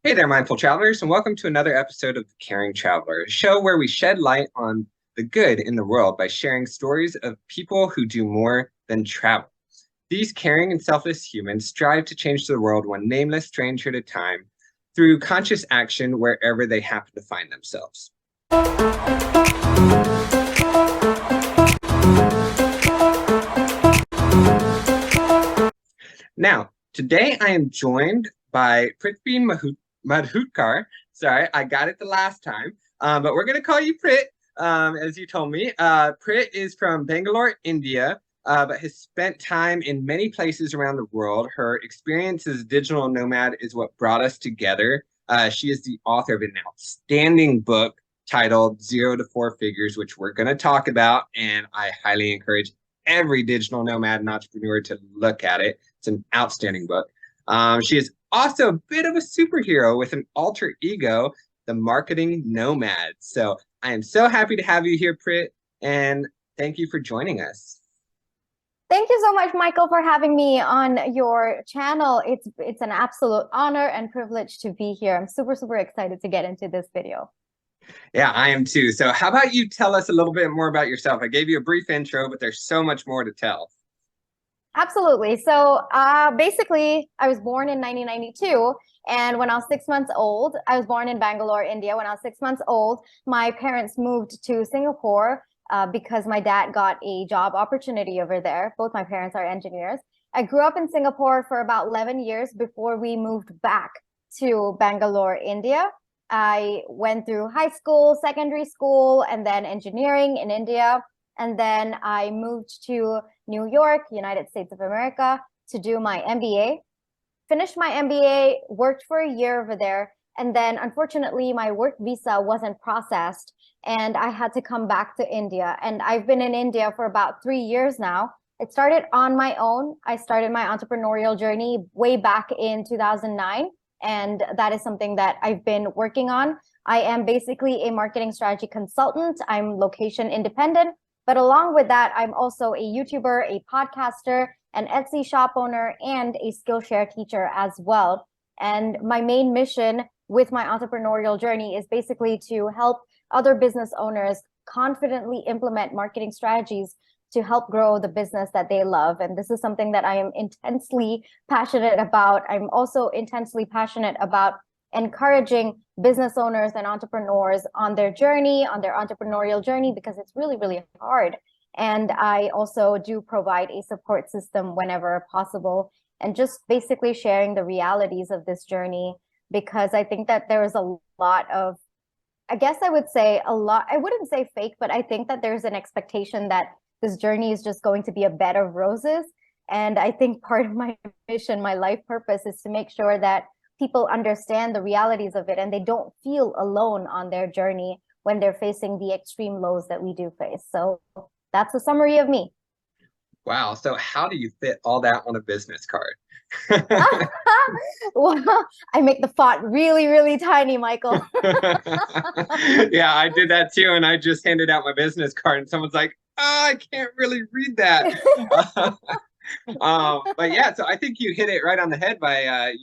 Hey there, mindful travelers, and welcome to another episode of The Caring Traveler, a show where we shed light on the good in the world by sharing stories of people who do more than travel. These caring and selfless humans strive to change the world one nameless stranger at a time through conscious action wherever they happen to find themselves. Now, today I am joined by Prithvi Madhukar. Sorry, I got it the last time, but we're going to call you Prit, as you told me. Prit is from Bangalore, India, but has spent time in many places around the world. Her experience as a digital nomad is what brought us together. She is the author of an outstanding book titled Zero to Four Figures, which we're going to talk about, and I highly encourage every digital nomad and entrepreneur to look at it. It's an outstanding book. She is also a bit of a superhero with an alter ego, the Marketing Nomad. So I am so happy to have you here, Prit, and thank you for joining us. Thank you so much, Michael, for having me on your channel. It's an absolute honor and privilege to be here. I'm super excited to get into this video. Yeah, I am too. So how about you tell us a little bit more about yourself? I gave you a brief intro, but there's so much more to tell. Absolutely. So basically, I was born in 1992. And when I was 6 months old, I was born in Bangalore, India. When I was 6 months old, my parents moved to Singapore because my dad got a job opportunity over there. Both my parents are engineers. I grew up in Singapore for about 11 years before we moved back to Bangalore, India. I went through high school, secondary school, and then engineering in India. And then I moved to New York, United States of America, to do my MBA. Finished my MBA, worked for a year over there. And then unfortunately, my work visa wasn't processed and I had to come back to India. And I've been in India for about 3 years now. It started on my own. I started my entrepreneurial journey way back in 2009. And that is something that I've been working on. I am basically a marketing strategy consultant. I'm location independent. But along with that, I'm also a YouTuber, a podcaster, an Etsy shop owner, and a Skillshare teacher as well. And my main mission with my entrepreneurial journey is basically to help other business owners confidently implement marketing strategies to help grow the business that they love. And this is something that I am intensely passionate about. I'm also intensely passionate about encouraging business owners and entrepreneurs on their journey, on their entrepreneurial journey, because it's really hard. And I also do provide a support system whenever possible, and just basically sharing the realities of this journey, because I think that there is a lot of, I guess I would say a lot, I wouldn't say fake, but I think that there's an expectation that this journey is just going to be a bed of roses. And I think part of my mission, my life purpose, is to make sure that people understand the realities of it and they don't feel alone on their journey when they're facing the extreme lows that we do face. So that's a summary of me. Wow. So how do you fit all that on a business card? Well, I make the font really tiny, Michael. Yeah, I did that too. And I just handed out my business card and someone's like, oh, I can't really read that. But yeah, so I think you hit it right on the head by,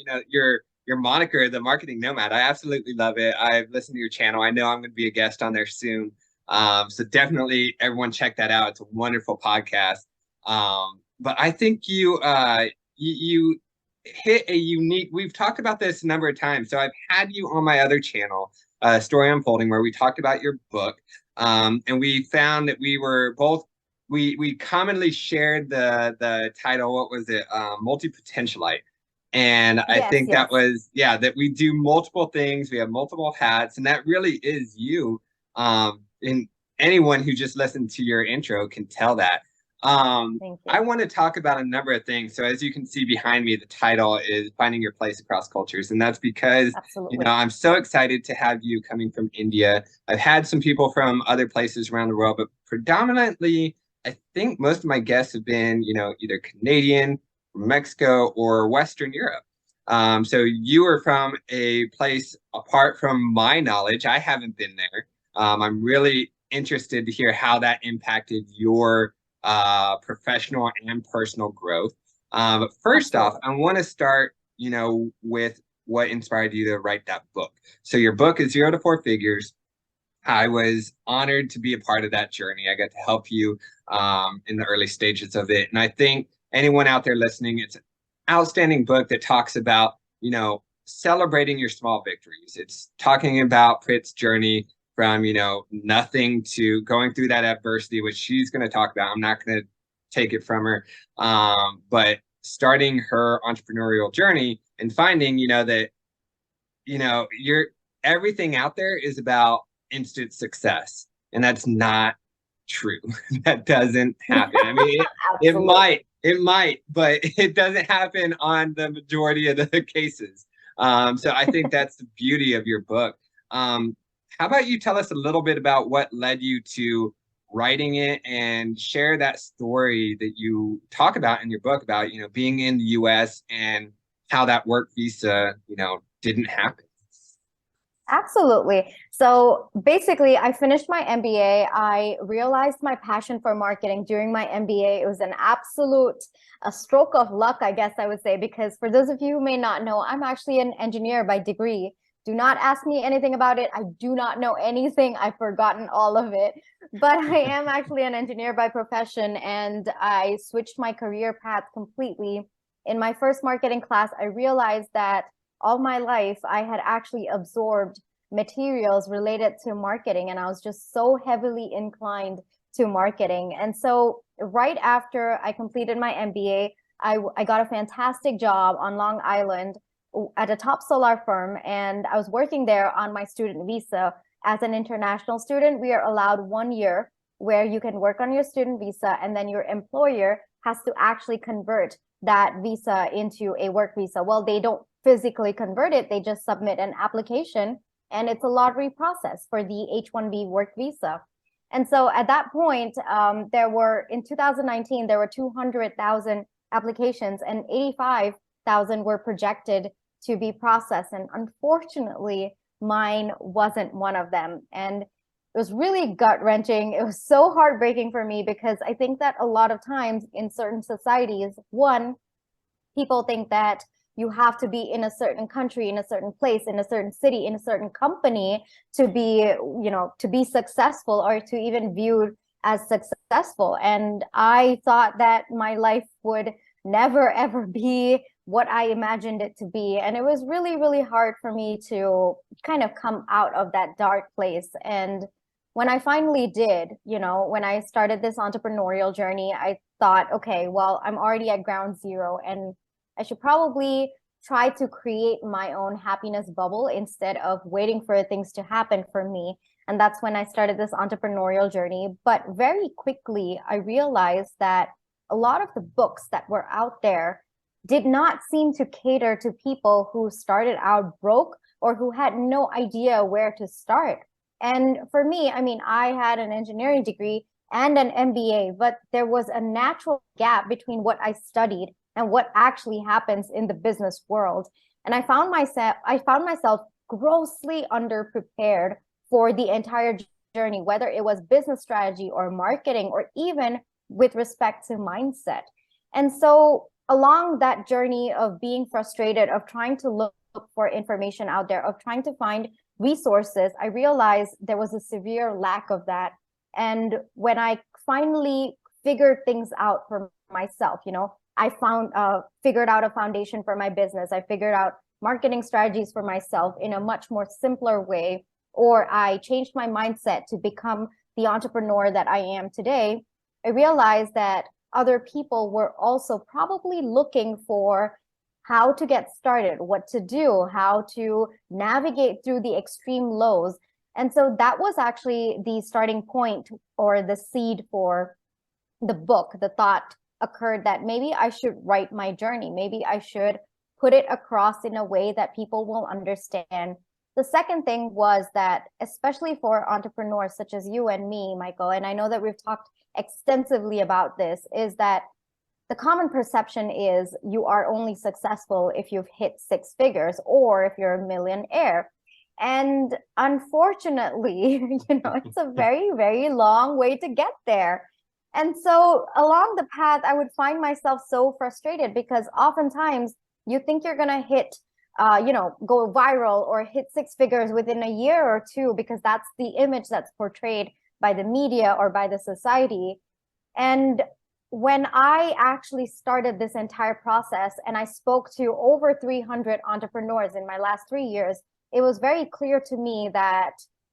your moniker, the Marketing Nomad. I absolutely love it. I've listened to your channel. I know I'm going to be a guest on there soon. So definitely everyone check that out. It's a wonderful podcast. But I think you hit a unique, we've talked about this a number of times. So I've had you on my other channel, Story Unfolding, where we talked about your book. And we found that we were both, we commonly shared the title, what was it? Multi-potentialite. And I think that was, yeah, that we do multiple things. We have multiple hats, and that really is you. And anyone who just listened to your intro can tell that. I want to talk about a number of things. So as you can see behind me, the title is Finding Your Place Across Cultures. And that's because, I'm so excited to have you coming from India. I've had some people from other places around the world, but predominantly, I think most of my guests have been, either Canadian, Mexico, or Western Europe. So you are from a place apart from my knowledge. I haven't been there. I'm really interested to hear how that impacted your professional and personal growth. But first off, I want to start, with what inspired you to write that book. So your book is 0 to 4 figures. I was honored to be a part of that journey. I got to help you in the early stages of it. And I think anyone out there listening, it's an outstanding book that talks about, celebrating your small victories. It's talking about Prit's journey from, nothing to going through that adversity, which she's going to talk about. I'm not going to take it from her. But starting her entrepreneurial journey and finding, that, everything out there is about instant success. And that's not true. That doesn't happen. I mean, it might, but it doesn't happen on the majority of the cases. So I think that's the beauty of your book. How about you tell us a little bit about what led you to writing it and share that story that you talk about in your book about, being in the US and how that work visa, didn't happen. Absolutely. So basically, I finished my MBA. I realized my passion for marketing during my MBA. It was an absolute stroke of luck, I guess I would say, because for those of you who may not know, I'm actually an engineer by degree. Do not ask me anything about it. I do not know anything. I've forgotten all of it. But I am actually an engineer by profession, and I switched my career path completely. In my first marketing class, I realized that all my life, I had actually absorbed materials related to marketing, and I was just so heavily inclined to marketing. And so right after I completed my MBA, I got a fantastic job on Long Island at a top solar firm, and I was working there on my student visa. As an international student, we are allowed 1 year where you can work on your student visa, and then your employer has to actually convert that visa into a work visa. Well, they don't physically convert it, they just submit an application, and it's a lottery process for the H-1B work visa. And so at that point, in 2019, there were 200,000 applications and 85,000 were projected to be processed. And unfortunately, mine wasn't one of them. And it was really gut-wrenching. It was so heartbreaking for me because I think that a lot of times in certain societies, one, people think that you have to be in a certain country, in a certain place, in a certain city, in a certain company to be successful or to even viewed as successful. And I thought that my life would never, ever be what I imagined it to be. And it was really, really hard for me to kind of come out of that dark place. And when I finally did, when I started this entrepreneurial journey, I thought, okay, well, I'm already at ground zero and I should probably try to create my own happiness bubble instead of waiting for things to happen for me. And that's when I started this entrepreneurial journey. But very quickly, I realized that a lot of the books that were out there did not seem to cater to people who started out broke or who had no idea where to start. And for me, I mean, I had an engineering degree and an MBA, but there was a natural gap between what I studied and what actually happens in the business world. And I found myself grossly underprepared for the entire journey, whether it was business strategy or marketing, or even with respect to mindset. And so along that journey of being frustrated, of trying to look for information out there, of trying to find resources, I realized there was a severe lack of that. And when I finally figured things out for myself, I figured out a foundation for my business. I figured out marketing strategies for myself in a much more simpler way, or I changed my mindset to become the entrepreneur that I am today. I realized that other people were also probably looking for how to get started, what to do, how to navigate through the extreme lows. And so that was actually the starting point or the seed for the book. The thought occurred that maybe I should write my journey. Maybe I should put it across in a way that people will understand. The second thing was that, especially for entrepreneurs such as you and me, Michael, and I know that we've talked extensively about this, is that the common perception is you are only successful if you've hit 6 figures or if you're a millionaire. And unfortunately, it's a very, very long way to get there. And so along the path, I would find myself so frustrated because oftentimes you think you're going to hit go viral or hit six figures within a year or two, because that's the image that's portrayed by the media or by the society. And when I actually started this entire process and I spoke to over 300 entrepreneurs in my last 3 years, it was very clear to me that,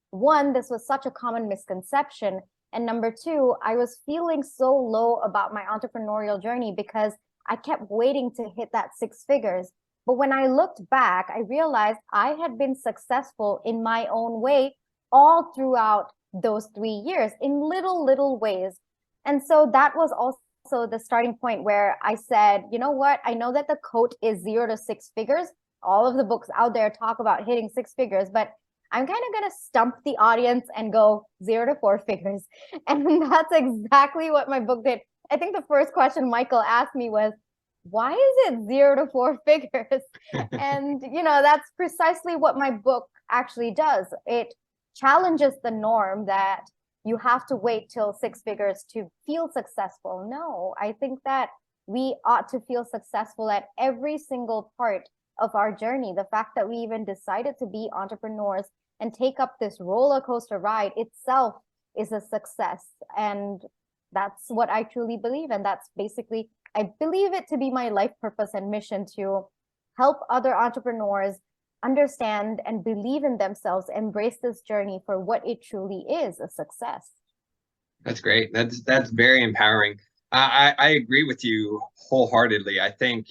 one, this was such a common misconception. And number two, I was feeling so low about my entrepreneurial journey because I kept waiting to hit that six figures. But when I looked back, I realized I had been successful in my own way all throughout those 3 years in little ways. And so that was also the starting point where I said, you know what? I know that the quote is 0 to 6 figures. All of the books out there talk about hitting six figures, but I'm kind of going to stump the audience and go 0 to 4 figures. And that's exactly what my book did. I think the first question Michael asked me was, why is it 0 to 4 figures? And, that's precisely what my book actually does. It challenges the norm that you have to wait till six figures to feel successful. No, I think that we ought to feel successful at every single part of our journey. The fact that we even decided to be entrepreneurs and take up this roller coaster ride itself is a success. And that's what I truly believe. And that's basically, I believe it to be my life purpose and mission, to help other entrepreneurs understand and believe in themselves, embrace this journey for what it truly is, a success. That's great. That's very empowering. I agree with you wholeheartedly. I think,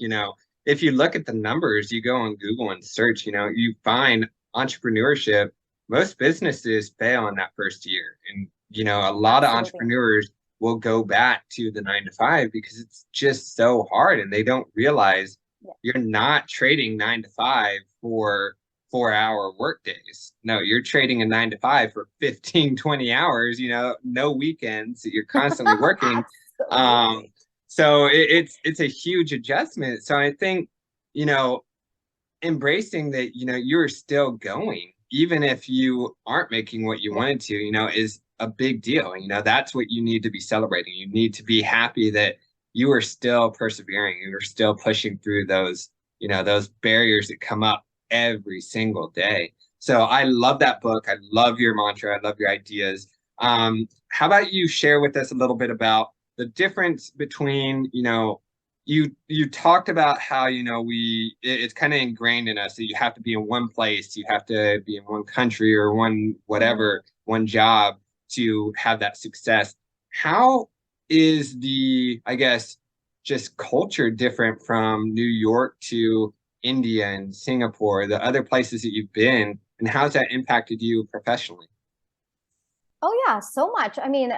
if you look at the numbers, you go on Google and search, you find entrepreneurship, most businesses fail in that first year. And, a lot of entrepreneurs will go back to the 9 to 5 because it's just so hard, and they don't realize you're not trading 9 to 5 for 4-hour work days. No, you're trading a 9 to 5 for 15, 20 hours, no weekends. You're constantly working. So it's a huge adjustment. So I think, embracing that, you're still going, even if you aren't making what you wanted to, is a big deal. That's what you need to be celebrating. You need to be happy that you are still persevering. You are still pushing through those, those barriers that come up every single day. So I love that book. I love your mantra. I love your ideas. How about you share with us a little bit about the difference between, you talked about how, it's kind of ingrained in us that you have to be in one place, you have to be in one country or one whatever, one job to have that success. How is the, I guess, just culture different from New York to India and Singapore, the other places that you've been, and how's that impacted you professionally? Oh yeah, so much. I mean,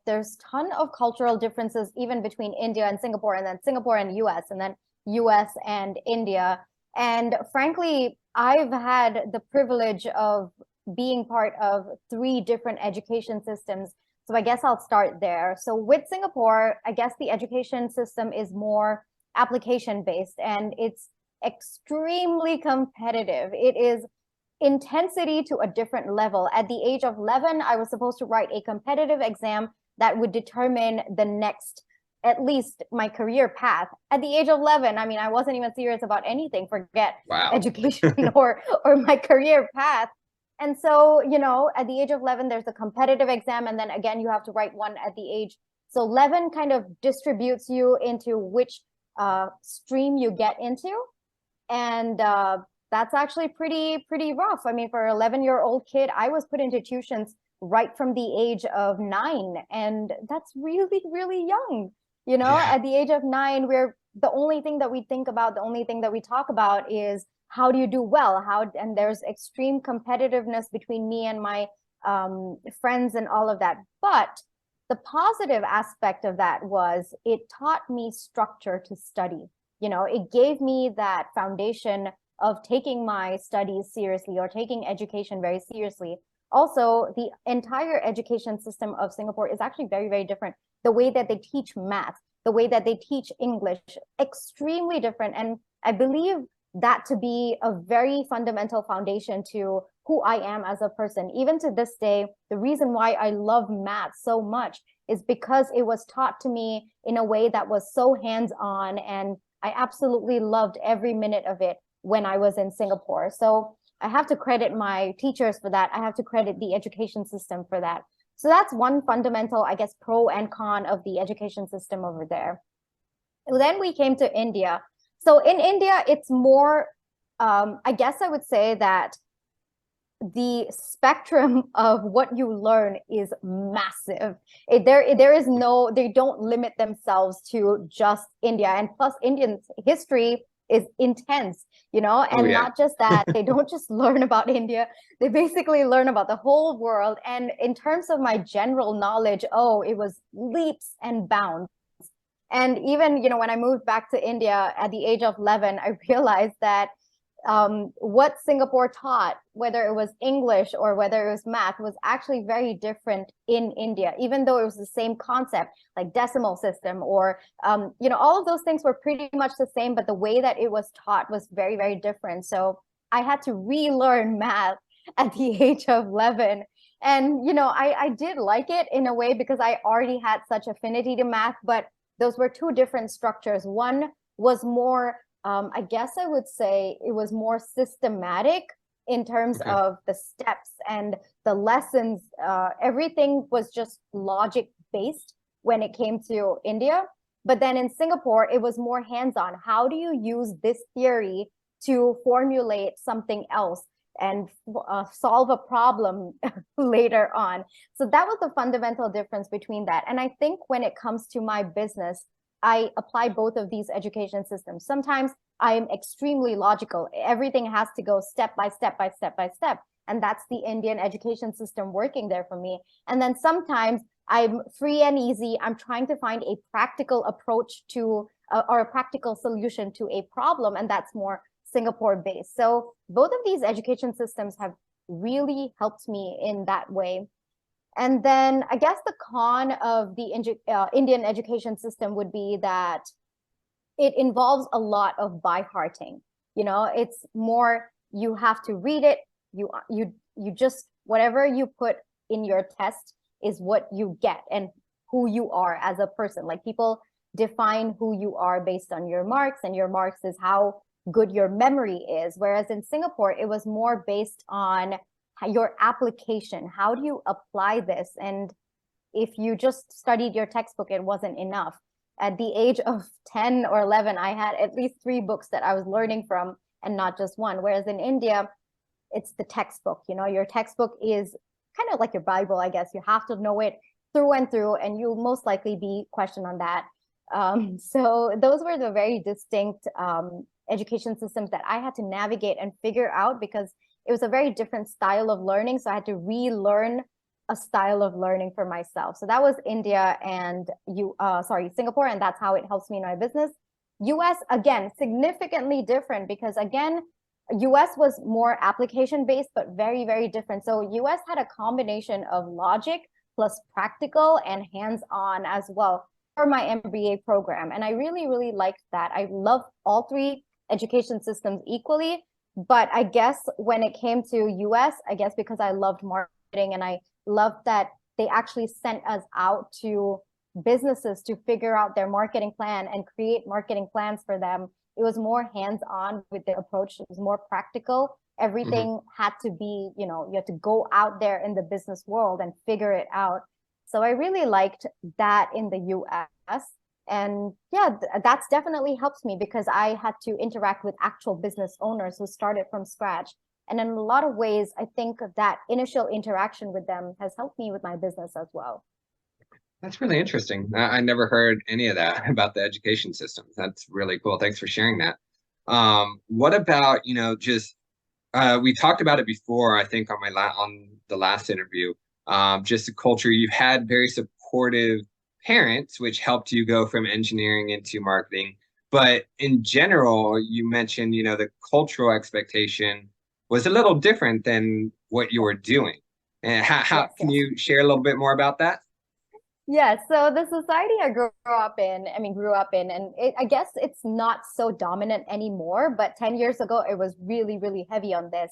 there's a ton of cultural differences even between India and Singapore, and then Singapore and US, and then US and India. And frankly, I've had the privilege of being part of 3 different education systems. So I guess I'll start there. So with Singapore, I guess the education system is more application based, and it's extremely competitive. It is intensity to a different level. At the age of 11, I was supposed to write a competitive exam that would determine the next, at least my career path. At the age of 11, I mean, I wasn't even serious about anything, forget education or my career path. And so, at the age of 11, there's a competitive exam. And then again, you have to write one at the age. So 11 kind of distributes you into which stream you get into. And that's actually pretty rough. I mean, for an 11-year-old kid, I was put into tuitions right from the age of 9. And that's really, really young. At the age of 9, we're the only thing that we think about, the only thing that we talk about is how do you do well? And there's extreme competitiveness between me and my friends and all of that. But the positive aspect of that was it taught me structure to study. It gave me that foundation of taking my studies seriously or taking education very seriously. Also, the entire education system of Singapore is actually very, very different. The way that they teach math, the way that they teach English, extremely different. And I believe that to be a very fundamental foundation to who I am as a person. Even to this day, the reason why I love math so much is because it was taught to me in a way that was so hands-on and I absolutely loved every minute of it when I was in Singapore. So I have to credit my teachers for that. I have to credit the education system for that. So that's one fundamental, I guess, pro and con of the education system over there. Then we came to India. So in India, it's more, I guess I would say that the spectrum of what you learn is massive. There is no, they don't limit themselves to just India. And plus, Indian history is intense, and not just that, they don't just learn about India, they basically learn about the whole world. And in terms of my general knowledge, it was leaps and bounds. And even, when I moved back to India at the age of 11, I realized that what Singapore taught, whether it was English or whether it was math, was actually very different in India, even though it was the same concept, like decimal system or, all of those things were pretty much the same, but the way that it was taught was very, very different. So I had to relearn math at the age of 11. And, I did like it in a way because I already had such affinity to math, but those were two different structures. One was more, I guess I would say it was more systematic in terms of the steps and the lessons. Everything was just logic based when it came to India. But then in Singapore, it was more hands-on. How do you use this theory to formulate something else and solve a problem later on? So that was the fundamental difference between that. And I think when it comes to my business, I apply both of these education systems. Sometimes I'm extremely logical. Everything has to go step by step by step by step. And that's the Indian education system working there for me. And then sometimes I'm free and easy. I'm trying to find a practical approach to, or a practical solution to a problem. And that's more Singapore based. So both of these education systems have really helped me in that way. And then I guess the con of the Indian education system would be that it involves a lot of by-hearting. It's more, you have to read it. You just, whatever you put in your test is what you get and who you are as a person. Like, people define who you are based on your marks, and your marks is how good your memory is. Whereas in Singapore, it was more based on your application. How do you apply this? And if you just studied your textbook, it wasn't enough. At the age of 10 or 11, I had at least 3 books that I was learning from and not just one. Whereas in India, it's the textbook. Your textbook is kind of like your Bible, I guess. You have to know it through and through, and you'll most likely be questioned on that. So those were the very distinct education systems that I had to navigate and figure out, because it was a very different style of learning. So I had to relearn a style of learning for myself. So that was India and Singapore, and that's how it helps me in my business. US, again, significantly different, because again, US was more application based, but very, very different. So US had a combination of logic plus practical and hands-on as well for my MBA program. And I really, really liked that. I love all 3 education systems equally. But I guess when it came to US, I guess because I loved marketing and I loved that they actually sent us out to businesses to figure out their marketing plan and create marketing plans for them. It was more hands-on with the approach. It was more practical. Everything had to be, you had to go out there in the business world and figure it out. So I really liked that in the US. And yeah, that's definitely helped me, because I had to interact with actual business owners who started from scratch. And in a lot of ways, I think that initial interaction with them has helped me with my business as well. That's really interesting. I never heard any of that about the education system. That's really cool. Thanks for sharing that. What about, just we talked about it before, I think on the last interview, just the culture. You've had very supportive parents, which helped you go from engineering into marketing. But in general, you mentioned, the cultural expectation was a little different than what you were doing. And how can you share a little bit more about that? Yeah, so the society I grew up in, and I guess it's not so dominant anymore, but 10 years ago, it was really, really heavy on this.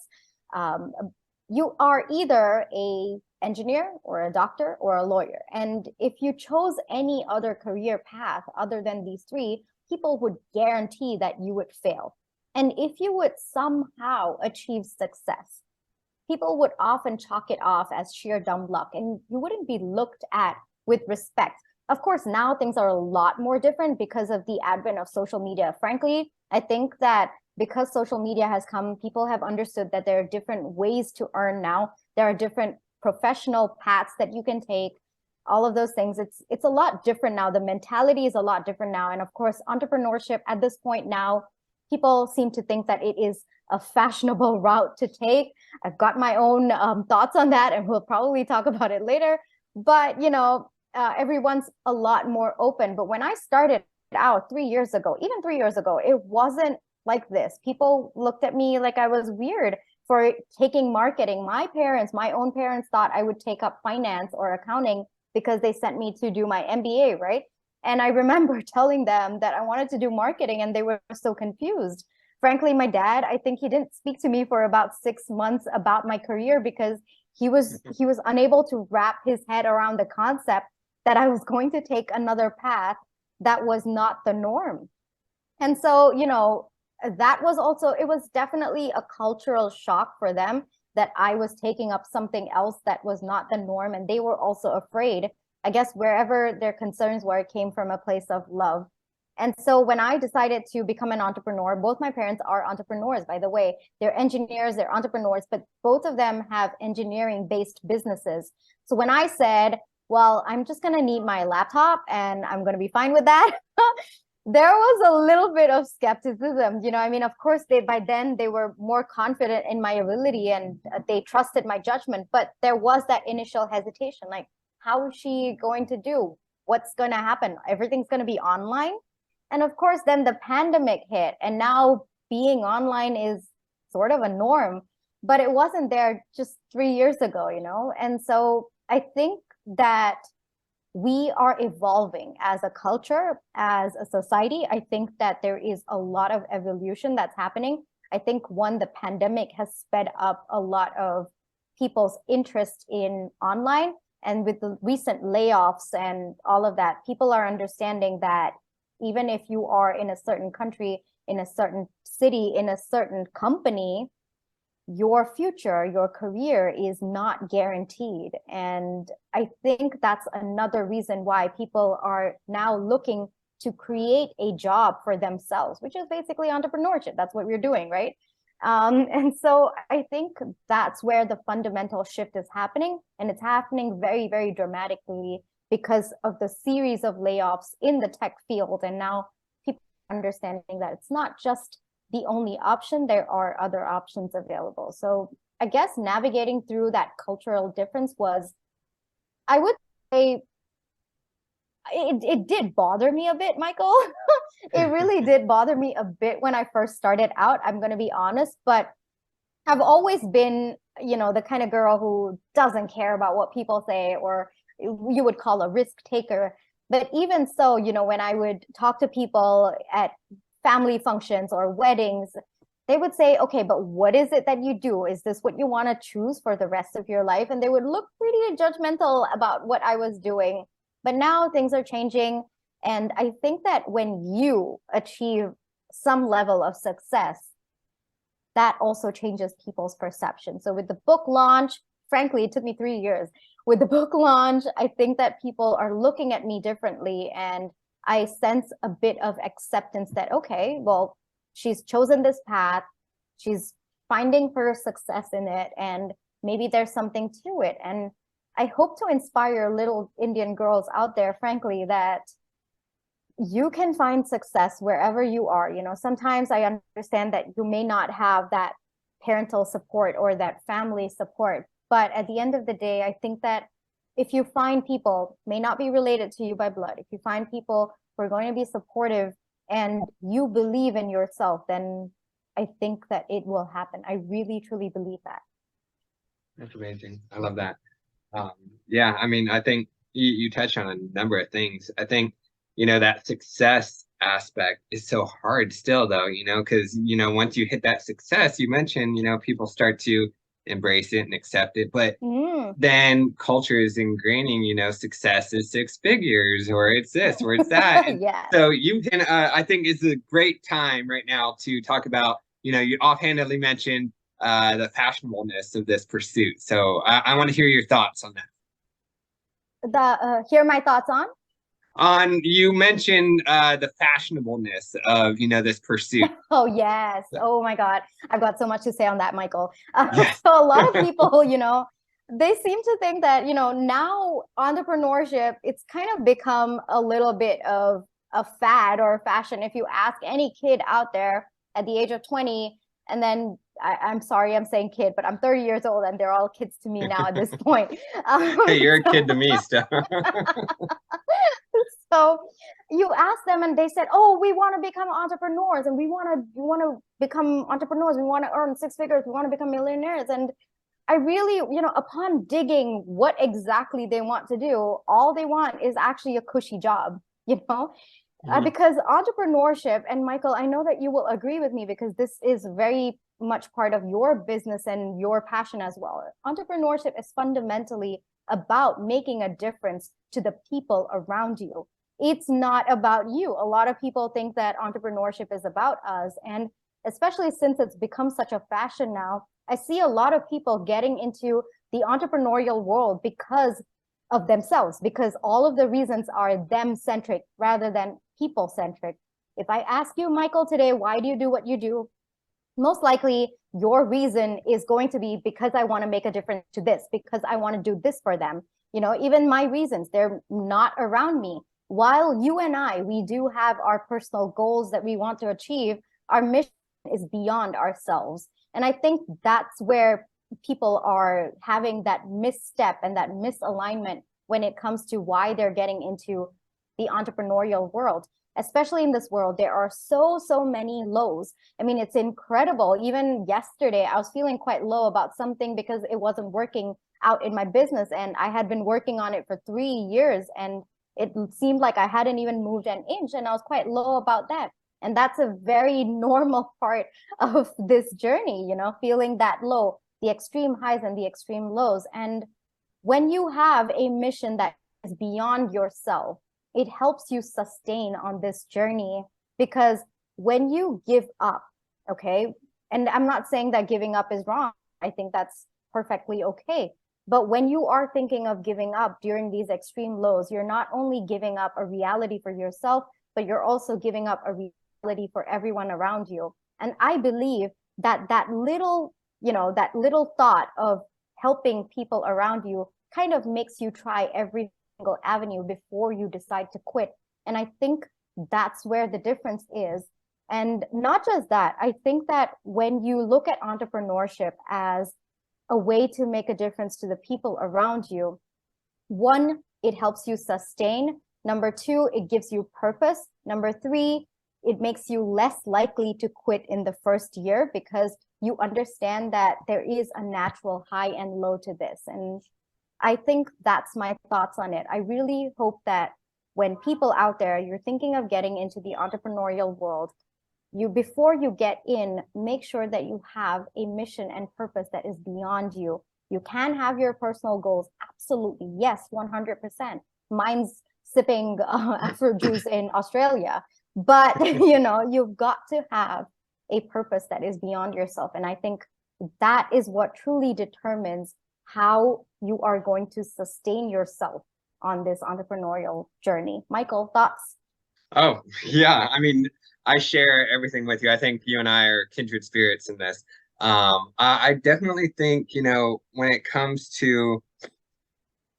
You are either a engineer or a doctor or a lawyer. And if you chose any other career path other than these 3, people would guarantee that you would fail. And if you would somehow achieve success, people would often chalk it off as sheer dumb luck, and you wouldn't be looked at with respect. Of course, now things are a lot more different because of the advent of social media. Frankly, I think that because social media has come, people have understood that there are different ways to earn now. There are different professional paths that you can take, all of those things. It's a lot different now. The mentality is a lot different now. And of course, entrepreneurship at this point now, people seem to think that it is a fashionable route to take. I've got my own thoughts on that, and we'll probably talk about it later. But, you know, everyone's a lot more open. But when I started out 3 years ago, even 3 years ago, it wasn't like this. People looked at me like I was weird for taking marketing. My own parents thought I would take up finance or accounting because they sent me to do my MBA, right? And I remember telling them that I wanted to do marketing, and they were so confused. Frankly, my dad, I think he didn't speak to me for about 6 months about my career because he was unable to wrap his head around the concept that I was going to take another path that was not the norm. And so, you know, that was also, it was definitely a cultural shock for them that I was taking up something else that was not the norm. And they were also afraid. I guess wherever their concerns were, it came from a place of love. And so when I decided to become an entrepreneur, both my parents are entrepreneurs, by the way. They're engineers, they're entrepreneurs, but both of them have engineering-based businesses. So when I said, well, I'm just going to need my laptop and I'm going to be fine with that, there was a little bit of skepticism. You know, I mean, of course, by then they were more confident in my ability and they trusted my judgment. But there was that initial hesitation, like, how is she going to do? What's going to happen? Everything's going to be online. And of course, then the pandemic hit, and now being online is sort of a norm, but it wasn't there just 3 years ago, you know? And so I think that we are evolving as a culture, as a society. I think that there is a lot of evolution that's happening. I think the pandemic has sped up a lot of people's interest in online. And with the recent layoffs and all of that, people are understanding that even if you are in a certain country, in a certain city, in a certain company, your future, your career is not guaranteed. And I think that's another reason why people are now looking to create a job for themselves, which is basically entrepreneurship. That's what we're doing, right? And so I think that's where the fundamental shift is happening. And it's happening very, very dramatically because of the series of layoffs in the tech field. And now people are understanding that it's not just the only option, there are other options available. So I guess navigating through that cultural difference was, I would say, it did bother me a bit, Michael. It really did bother me a bit when I first started out, I'm going to be honest, but I've always been, you know, the kind of girl who doesn't care about what people say, or you would call a risk taker. But even so, you know, when I would talk to people at family functions or weddings, they would say, okay, but what is it that you do? Is this what you want to choose for the rest of your life? And they would look pretty judgmental about what I was doing. But now things are changing. And I think that when you achieve some level of success, that also changes people's perception. So with the book launch, frankly, it took me 3 years. With the book launch, I think that people are looking at me differently, and I sense a bit of acceptance that, okay, well, she's chosen this path, she's finding her success in it, and maybe there's something to it. And I hope to inspire little Indian girls out there, frankly, that you can find success wherever you are. You know, sometimes I understand that you may not have that parental support or that family support, but at the end of the day, I think that if you find people, may not be related to you by blood, if you find people who are going to be supportive and you believe in yourself, then I think that it will happen. I really, truly believe that. That's amazing. I love that. Yeah, I mean, I think you touched on a number of things. I think, you know, that success aspect is so hard still, though, you know, because, you know, once you hit that success, you mentioned, you know, people start to embrace it and accept it. But Mm. then culture is ingraining, success is six figures, or it's this, or it's that. And Yes. so you can, I think it's a great time right now to talk about, you offhandedly mentioned the fashionableness of this pursuit. So I want to hear your thoughts on that. Hear my thoughts on? You mentioned the fashionableness of, this pursuit. Oh, yes. Oh my God. I've got so much to say on that, Michael. Yes. So a lot of people, they seem to think that, now entrepreneurship, it's kind of become a little bit of a fad or a fashion. If you ask any kid out there at the age of 20, and then I'm sorry, I'm saying kid, but I'm 30 years old and they're all kids to me now at this point. Hey, you're a kid to me still. So you ask them and they said, oh, we want to become entrepreneurs and we want to become entrepreneurs. We want to earn six figures. We want to become millionaires. And I really, upon digging what exactly they want to do, all they want is actually a cushy job, because entrepreneurship, and Michael, I know that you will agree with me because this is very much part of your business and your passion as well. Entrepreneurship is fundamentally about making a difference to the people around you. It's not about you. A lot of people think that entrepreneurship is about us. And especially since it's become such a fashion now, I see a lot of people getting into the entrepreneurial world because of themselves, because all of the reasons are them-centric rather than people-centric. If I ask you, Michael, today, why do you do what you do? Most likely your reason is going to be because I want to make a difference to this, because I want to do this for them. Even my reasons, they're not around me. While you and I, we do have our personal goals that we want to achieve, our mission is beyond ourselves. And I think that's where people are having that misstep and that misalignment when it comes to why they're getting into the entrepreneurial world. Especially in this world, there are so many lows. I mean, it's incredible. Even yesterday, I was feeling quite low about something because it wasn't working out in my business. And I had been working on it for 3 years and it seemed like I hadn't even moved an inch. And I was quite low about that. And that's a very normal part of this journey, feeling that low, the extreme highs and the extreme lows. And when you have a mission that is beyond yourself, it helps you sustain on this journey, because when you give up, okay, and I'm not saying that giving up is wrong. I think that's perfectly okay. But when you are thinking of giving up during these extreme lows, you're not only giving up a reality for yourself, but you're also giving up a reality for everyone around you. And I believe that that little thought of helping people around you kind of makes you try every single avenue before you decide to quit. And I think that's where the difference is. And not just that, I think that when you look at entrepreneurship as a way to make a difference to the people around you, one, it helps you sustain. Number two, it gives you purpose. Number three, it makes you less likely to quit in the first year because you understand that there is a natural high and low to this. And I think that's my thoughts on it. I really hope that when people out there, you're thinking of getting into the entrepreneurial world, before you get in, make sure that you have a mission and purpose that is beyond you. You can have your personal goals. Absolutely. Yes, 100%. Mine's sipping Afro juice in Australia. But, you've got to have a purpose that is beyond yourself. And I think that is what truly determines how you are going to sustain yourself on this entrepreneurial journey. Michael, thoughts? Oh, yeah. I mean, I share everything with you. I think you and I are kindred spirits in this. I definitely think, when it comes to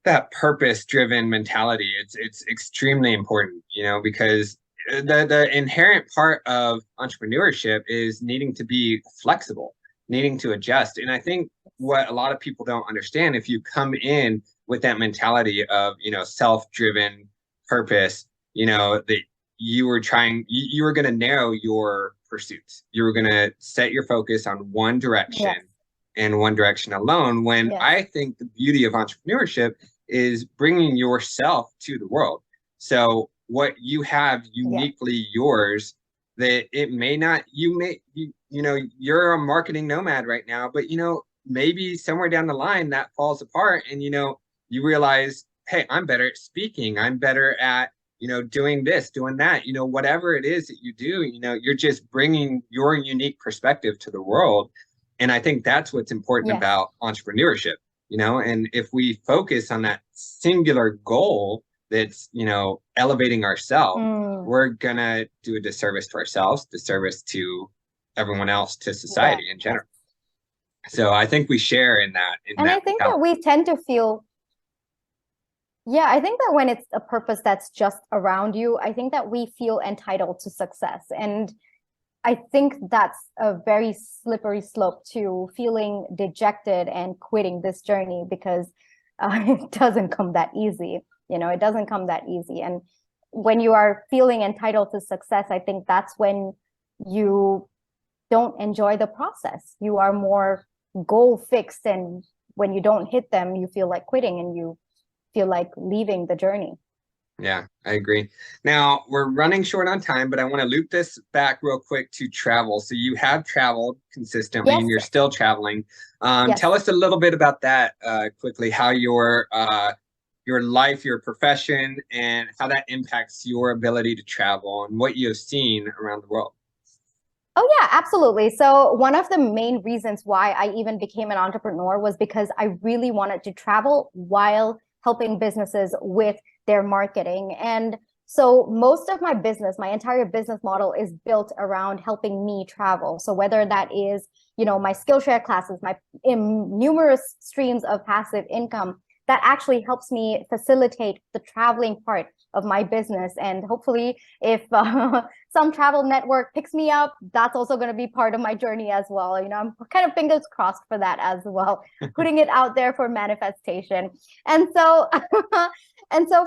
that purpose-driven mentality, it's extremely important, because the inherent part of entrepreneurship is needing to be flexible, needing to adjust. And I think what a lot of people don't understand, if you come in with that mentality of, self-driven purpose, that you were going to narrow your pursuits. You were going to set your focus on one direction. Yes. And one direction alone, when Yes. I think the beauty of entrepreneurship is bringing yourself to the world. So what you have uniquely yours, that it may not, you're a marketing nomad right now, but maybe somewhere down the line that falls apart and, you realize, hey, I'm better at speaking. I'm better at, doing this, doing that, whatever it is that you do, you're just bringing your unique perspective to the world. And I think that's what's important Yes. about entrepreneurship, and if we focus on that singular goal that's, elevating ourselves, we're gonna do a disservice to ourselves, disservice to everyone else, to society in general. So I think we share in that. And I think that we tend to feel, I think that when it's a purpose that's just around you, I think that we feel entitled to success. And I think that's a very slippery slope to feeling dejected and quitting this journey, because it doesn't come that easy. It doesn't come that easy. And when you are feeling entitled to success, I think that's when you don't enjoy the process. You are more goal fixed, and when you don't hit them, you feel like quitting and you feel like leaving the journey. Yeah, I agree. Now, we're running short on time, but I want to loop this back real quick to travel. So you have traveled consistently, and you're still traveling. Tell us a little bit about that quickly, how your life, your profession, and how that impacts your ability to travel and what you have seen around the world. Oh, yeah, absolutely. So one of the main reasons why I even became an entrepreneur was because I really wanted to travel while helping businesses with their marketing. And so most of my business, my entire business model is built around helping me travel. So whether that is, my Skillshare classes, my numerous streams of passive income, that actually helps me facilitate the traveling part of my business. And hopefully if some travel network picks me up, that's also going to be part of my journey as well. I'm kind of fingers crossed for that as well, putting it out there for manifestation. And so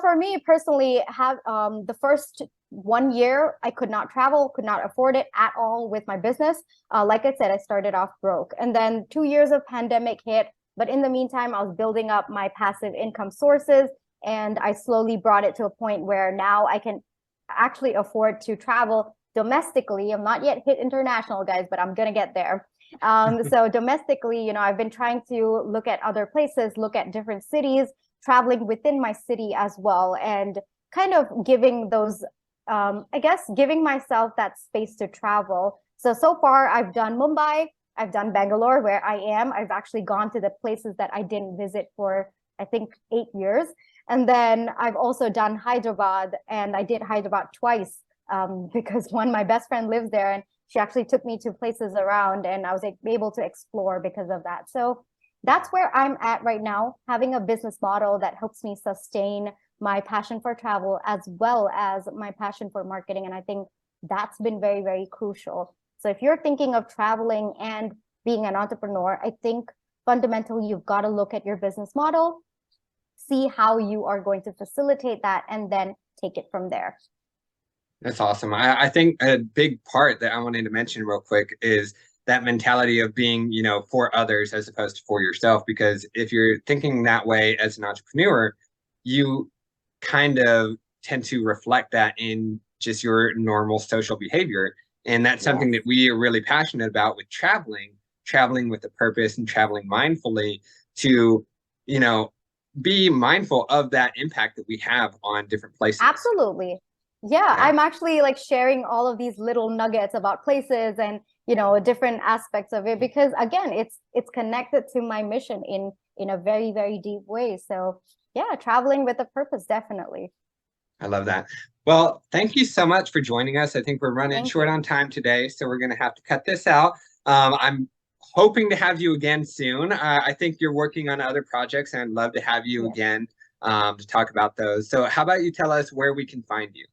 for me personally, have the first 1 year, I could not travel, could not afford it at all with my business. Like I said, I started off broke. And then 2 years of pandemic hit. But in the meantime, I was building up my passive income sources, and I slowly brought it to a point where now I can actually afford to travel domestically. I'm not yet hit international, guys, but I'm going to get there. So domestically, I've been trying to look at other places, look at different cities, traveling within my city as well, and kind of giving those, giving myself that space to travel. So far, I've done Mumbai. I've done Bangalore, where I am. I've actually gone to the places that I didn't visit for, I think, 8 years. And then I've also done Hyderabad, and I did Hyderabad twice because my best friend lives there, and she actually took me to places around, and I was able to explore because of that. So that's where I'm at right now, having a business model that helps me sustain my passion for travel as well as my passion for marketing. And I think that's been very, very crucial. So if you're thinking of traveling and being an entrepreneur, I think fundamentally you've got to look at your business model, see how you are going to facilitate that, and then take it from there. That's awesome. I think a big part that I wanted to mention real quick is that mentality of being, for others as opposed to for yourself. Because if you're thinking that way as an entrepreneur, you kind of tend to reflect that in just your normal social behavior. And that's something that we are really passionate about with traveling with a purpose and traveling mindfully to, be mindful of that impact that we have on different places. Absolutely. Yeah, I'm actually like sharing all of these little nuggets about places and, different aspects of it, because again, it's connected to my mission in a very, very deep way. So yeah, traveling with a purpose, definitely. I love that. Well, thank you so much for joining us. I think we're running short on time today, so we're going to have to cut this out. I'm hoping to have you again soon. I think you're working on other projects, and I'd love to have you again to talk about those. So how about you tell us where we can find you?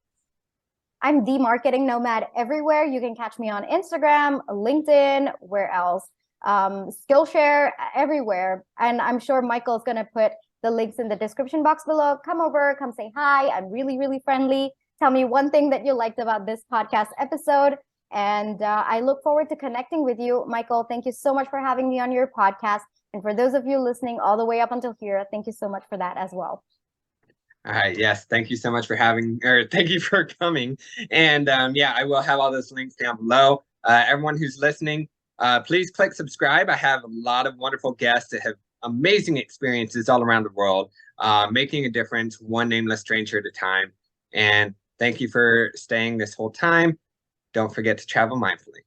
I'm the Marketing Nomad everywhere. You can catch me on Instagram, LinkedIn, where else? Skillshare, everywhere. And I'm sure Michael's going to put the links in the description box below. Come over, come say hi. I'm really, really friendly. Tell me one thing that you liked about this podcast episode. And I look forward to connecting with you. Michael, thank you so much for having me on your podcast. And for those of you listening all the way up until here, thank you so much for that as well. All right. Yes. Thank you so much for thank you for coming. And I will have all those links down below. Everyone who's listening, Please click subscribe. I have a lot of wonderful guests that have amazing experiences all around the world, making a difference, one nameless stranger at a time. And thank you for staying this whole time. Don't forget to travel mindfully.